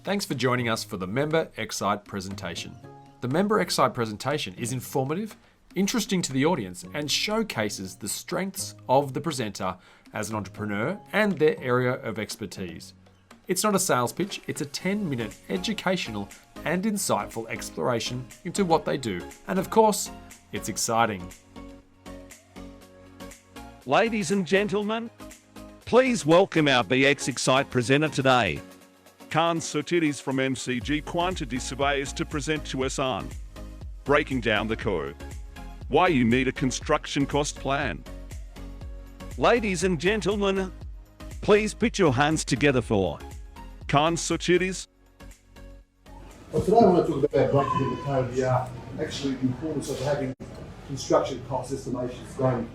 Thanks for joining us for the Member xCite presentation. The Member xCite presentation is informative, interesting to the audience, and showcases the strengths of the presenter as an entrepreneur and their area of expertise. It's not a sales pitch, it's a 10-minute educational and insightful exploration into what they do. And of course, it's exciting. Ladies and gentlemen, please welcome our xCite presenter today, Sotidis from MCG Quantity Surveyors, to present to us on breaking down the code, why you need a construction cost plan. Ladies and gentlemen, please put your hands together for Sotidis. Well, today I want to talk about breaking down the code, actually the importance of having construction cost estimations going,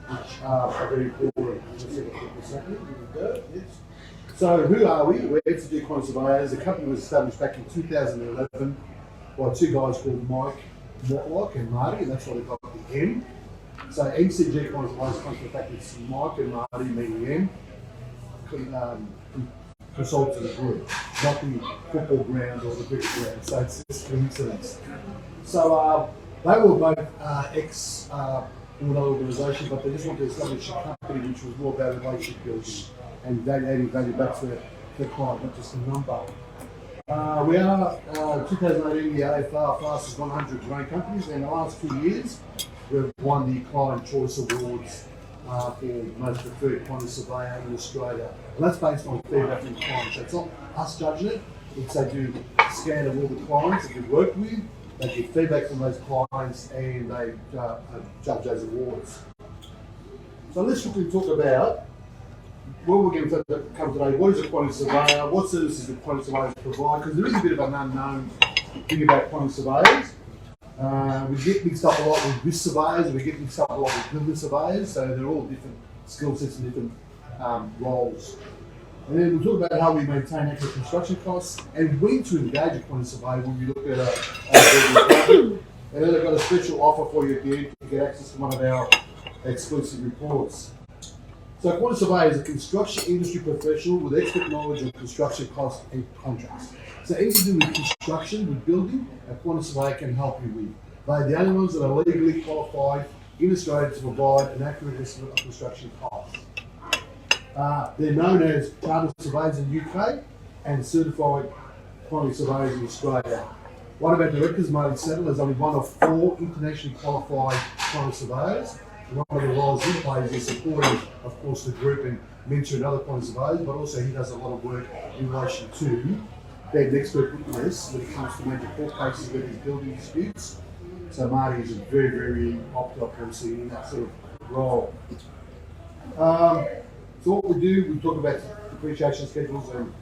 which are very important. So who are we? We're xCite Quantity Surveyors. The company was established back in 2011 by two guys called Mike Mortlock and Marty, and that's why they got the M. So xCite Quantity Surveyors comes from the fact that it's Mike and Marty meaning M, consultant group, not the football ground or the cricket ground. So it's just coincidence. So they were both ex-auto organisation, but they just wanted to establish a company which was more about relationship building and adding value back to the client, not just a number. We are 2018 the AFR fastest 100 growing companies, and in the last 2 years we've won the Client Choice Awards for most preferred quantity surveyor in Australia. And that's based on feedback from clients. So it's not us judging it, it's they do a scan of all the clients that we've worked with, they get feedback from those clients, and they judge those awards. So let's quickly talk about what we're going to come today. What is a quantity surveyor? What services do quantity surveyors provide? Because there is a bit of an unknown thing about quantity surveyors. We get mixed up a lot with risk surveyors, we get mixed up a lot with building surveyors, so they're all different skill sets and different roles. And then we'll talk about how we maintain accurate construction costs and when to engage a quantity surveyor when we look at a building. And then I've got a special offer for you at the end to get access to one of our exclusive reports. So a quantity surveyor is a construction industry professional with expert knowledge of construction costs and contracts. So anything to do with construction, with building, a quantity surveyor can help you with. They're the only ones that are legally qualified in Australia to provide an accurate estimate of construction costs. They're known as chartered surveyors in the UK and certified quantity surveyors in Australia. One of our directors, Marty Settle, is only one of 4 internationally qualified quantity surveyors. One of the roles he plays is supporting, of course, the group and mentoring other quantity surveyors, but also he does a lot of work in relation to being expert witness when it comes to major court cases where there's building disputes. So Marty is a very, very popular person in that sort of role. So what we do, we talk about depreciation schedules and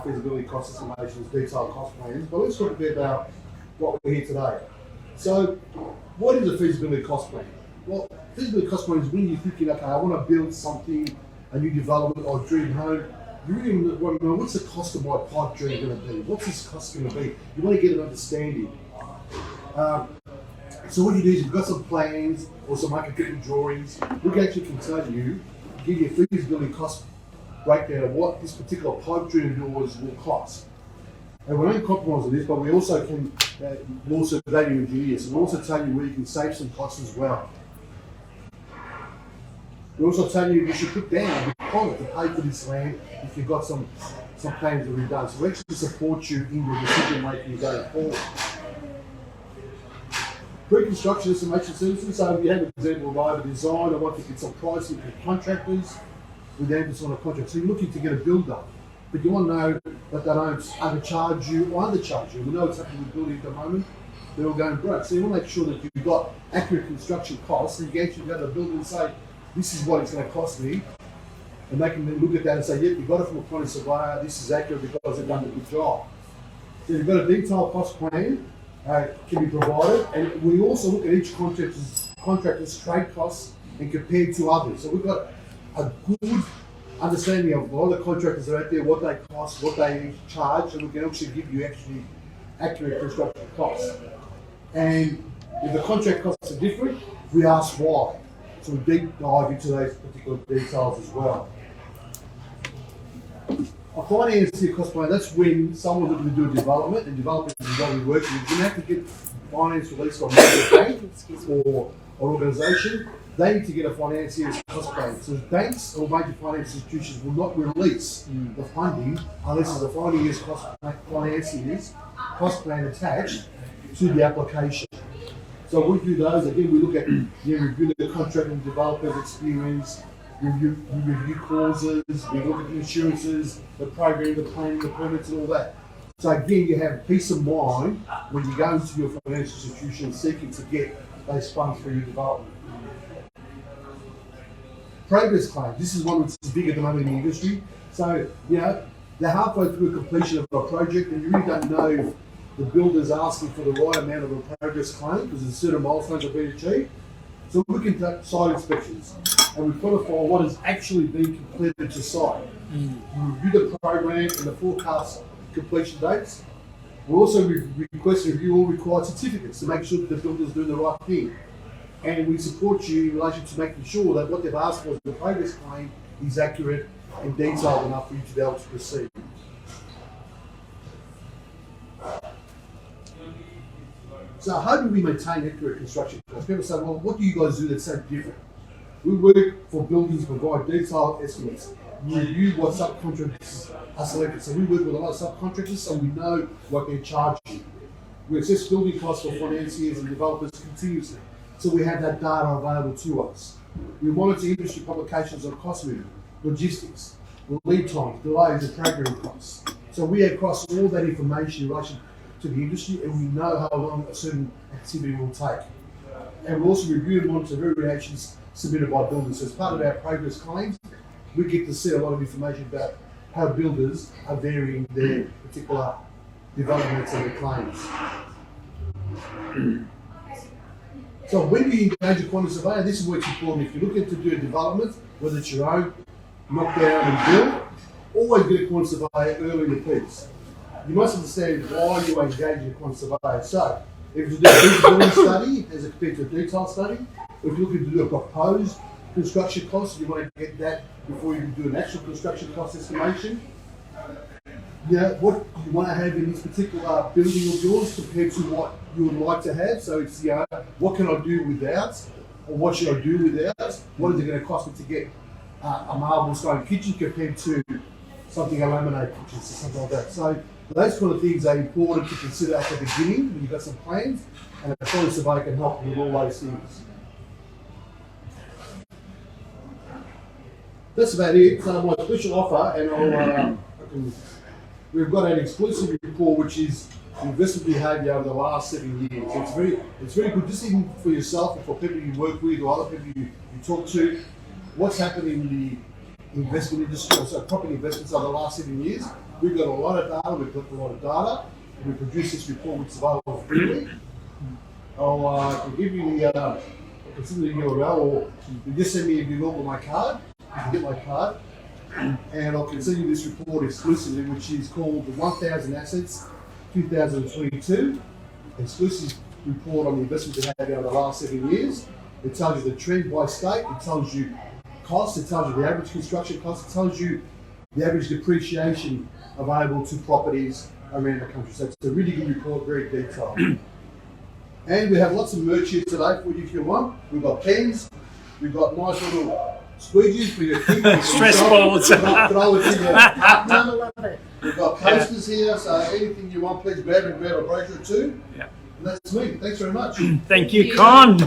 feasibility cost estimations, detailed cost plans, but let's talk a bit about what we're here today. So what is a feasibility cost plan? Well, feasibility cost plan is when you're thinking, okay, I want to build something, a new development or dream home. You really want to know what's the cost of my pipe dream going to be? What's this cost going to be? You want to get an understanding. So what you do is you've got some plans or some architectural drawings. We actually can tell you, give you a feasibility cost breakdown of what this particular pipe dream of yours will cost. And we don't compromise on this, but we also can, we're also value engineers, and we also tell you where you can save some costs as well. We also tell you you should put down a deposit to pay for this land if you've got some plans that we've done. So we actually support you in your decision making going forward. Pre-construction estimation services. So if you have an example of a design, I want to get some pricing from contractors with the emphasis on a contract. So you're looking to get a builder, but you want to know that they don't undercharge you or undercharge you. We know what's happening with building at the moment. They're all going broke. So you want to make sure that you've got accurate construction costs and you can actually go to the builder and say, this is what it's going to cost me, and they can then look at that and say, yep, you got it from a quantity surveyor, this is accurate because they've done a good job. So you've got a detailed cost plan, can be provided, and we also look at each contractor's trade costs and compare to others. So we've got a good understanding of a lot of the contractors that are out there, what they cost, what they charge, and we can actually give you actually accurate construction costs. And if the contract costs are different, we ask why. So we deep dive into those particular details as well. A financier cost plan, that's when someone's looking to do a development, and developers is what we work with. You have to get finance released by a bank or an organisation. They need to get a financier's cost plan. So banks or major financial institutions will not release the funding unless there's a financier's cost plan attached to the application. So we do those. Again, we look at review the contract and developer's experience, review clauses, we look at the insurances, the program, the planning, the permits, and all that. So again, you have peace of mind when you go into your financial institution seeking to get those funds for your development. Progress claim. This is one which is big at the moment in the industry. So, they're halfway through completion of a project and you really don't know if the builder's asking for the right amount of a progress claim because there's certain milestones have been achieved. So we can take site inspections and we qualify what has actually been completed to site. We review the program and the forecast completion dates. We also request and review all required certificates to make sure that the builder's doing the right thing. And we support you in relation to making sure that what they've asked for in the progress claim is accurate and detailed enough for you to be able to proceed. So how do we maintain accurate construction costs? People say, well, what do you guys do that's so different? We work for buildings, provide detailed estimates. We review what subcontractors are selected. So we work with a lot of subcontractors so we know what they're charging. We assess building costs for financiers and developers continuously. So we have that data available to us. We monitor industry publications on cost movement, logistics, lead times, delays and program costs. So we across all that information in relation to the industry and we know how long a certain activity will take. And we also review and monitor variations submitted by builders. So as part of our progress claims, we get to see a lot of information about how builders are varying their particular developments and their claims. So when you engage a quantity surveyor, this is what's important. If you're looking to do a development, whether it's your own, knock down and build, always get a quantity surveyor early in the piece. You must understand why you are engaging a quantity surveyor. So, if you do a feasibility study as compared to a detailed study, if you're looking to do a proposed construction cost, you want to get that before you do an actual construction cost estimation. What you want to have in this particular building of yours compared to what you would like to have. So it's, what can I do without? Or what should I do without? What is it going to cost me to get a marble stone kitchen compared to something a laminate kitchen or something like that. So those kind of things are important to consider at the beginning when you've got some plans, and a quantity surveyor can help you with all those things. That's about it. So my special offer, and we've got an exclusive report which is investment behaviour over the last 7 years. It's very good, just even for yourself and for people you work with or other people you talk to. What's happened in the investment industry, or so property investments over the last 7 years. We've got a lot of data, we've got a lot of data, and we produce this report which is available freely. I'll give you the URL, or you just send me a Google with my card. You can get my card, and I'll continue this report exclusively, which is called the 1000 Assets 2022 exclusive report on the investment behaviour over the last 7 years. It tells you the trend by state, it tells you costs, it tells you the average construction cost, it tells you the average depreciation available to properties around the country. So it's a really good report, very detailed. And we have lots of merch here today for you if you want. We've got pens, we've got nice little squeegees for your kids. Stress balls. We've got posters here, so anything you want, please grab a brochure too. Yeah. And that's me. Thanks very much. Thank you, Con.